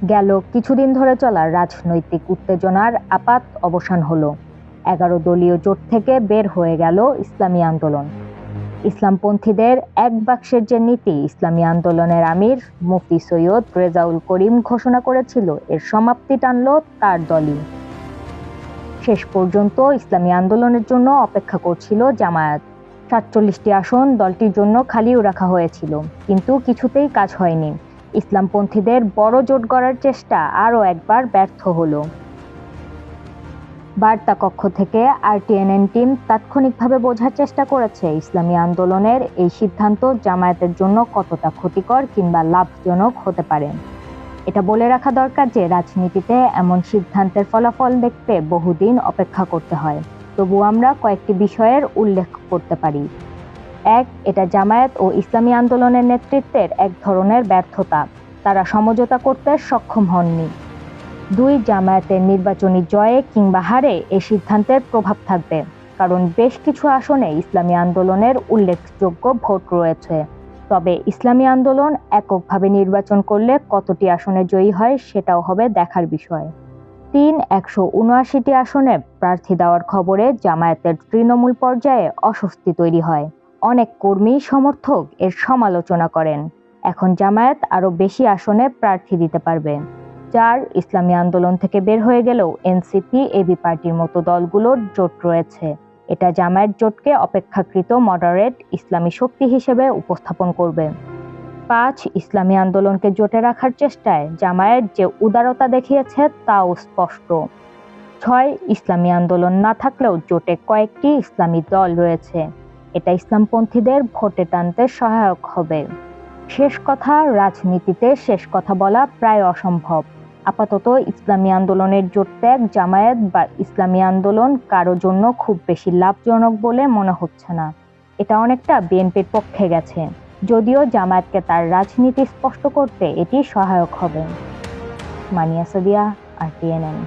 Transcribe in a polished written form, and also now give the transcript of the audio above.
গেল কিছুদিন ধরে চলা রাজনৈতিক উত্তেজনার আপাত অবসান হলো। 11 দলীয় জোট থেকে বের হয়ে গেল ইসলামী আন্দোলন। ইসলামপন্থীদের এক বাক্সের যে নীতি ইসলামী আন্দোলনের আমির মুফতি সৈয়দ রেজাউল করিম ঘোষণা করেছিল, এর সমাপ্তি টানল তার দলই। শেষ পর্যন্ত ইসলামী আন্দোলনের জন্য অপেক্ষা করছিল জামায়াত। 47টি আসন দলটির জন্য খালিও রাখা হয়েছিল, কিন্তু কিছুতেই কাজ হয়নি। ইসলামপন্থীদের বড় জোট গড়ার চেষ্টা আরও একবার ব্যর্থ হলো। বার্তা কক্ষ থেকে RTNN টিম তাৎক্ষণিকভাবে বোঝার চেষ্টা করেছে ইসলামী আন্দোলনের এই সিদ্ধান্ত জামায়াতের জন্য কতটা ক্ষতিকর কিংবা লাভজনক হতে পারে। এটা বলে রাখা দরকার যে রাজনীতিতে এমন সিদ্ধান্তের ফলাফল দেখতে বহুদিন অপেক্ষা করতে হয়। তবু আমরা কয়েকটি বিষয়ের উল্লেখ করতে পারি। 1, এটা জামায়াত ও ইসলামী আন্দোলনের নেতৃত্বের এক ধরনের ব্যর্থতা, তারা সমঝোতা করতে সক্ষম হননি। 2, জামায়াতের নির্বাচনী জয়ে কিংবা হারে এই সিদ্ধান্তের প্রভাব থাকবে, কারণ বেশ কিছু আসনে ইসলামী আন্দোলনের উল্লেখযোগ্য ভোট রয়েছে। তবে ইসলামী আন্দোলন এককভাবে নির্বাচন করলে কতটি আসনে জয়ী হয় সেটাও হবে দেখার বিষয়। 3, 179টি আসনে প্রার্থী দেওয়ার খবরে জামায়াতের তৃণমূল পর্যায়ে অস্বস্তি তৈরি হয়। অনেক কর্মী সমর্থক এর সমালোচনা করেন। এখন জামায়াত আরও বেশি আসনে প্রার্থী দিতে পারবে। 4, ইসলামী আন্দোলন থেকে বের হয়ে গেলেও NCP, AB পার্টির মতো দলগুলোর জোট রয়েছে। এটা জামায়াত জোটকে অপেক্ষাকৃত মডারেট ইসলামী শক্তি হিসেবে উপস্থাপন করবে। 5, ইসলামী আন্দোলনকে জোটে রাখার চেষ্টায় জামায়াত যে উদারতা দেখিয়েছে তাও স্পষ্ট। 6, ইসলামী আন্দোলন না থাকলেও জোটে কয়েকটি ইসলামী দল রয়েছে, এটা ইসলামপন্থীদের ভোটে টানতে সহায়ক হবে। শেষ কথা, রাজনীতিতে শেষ কথা বলা প্রায় অসম্ভব। আপাতত ইসলামী আন্দোলনের জোট ত্যাগ জামায়াত বা ইসলামী আন্দোলন কারো জন্য খুব বেশি লাভজনক বলে মনে হচ্ছে না। এটা অনেকটা বিএনপির পক্ষে গেছে, যদিও জামায়াতকে তার রাজনীতি স্পষ্ট করতে এটি সহায়ক হবে। মানিয়া সাদিয়া, RTNN।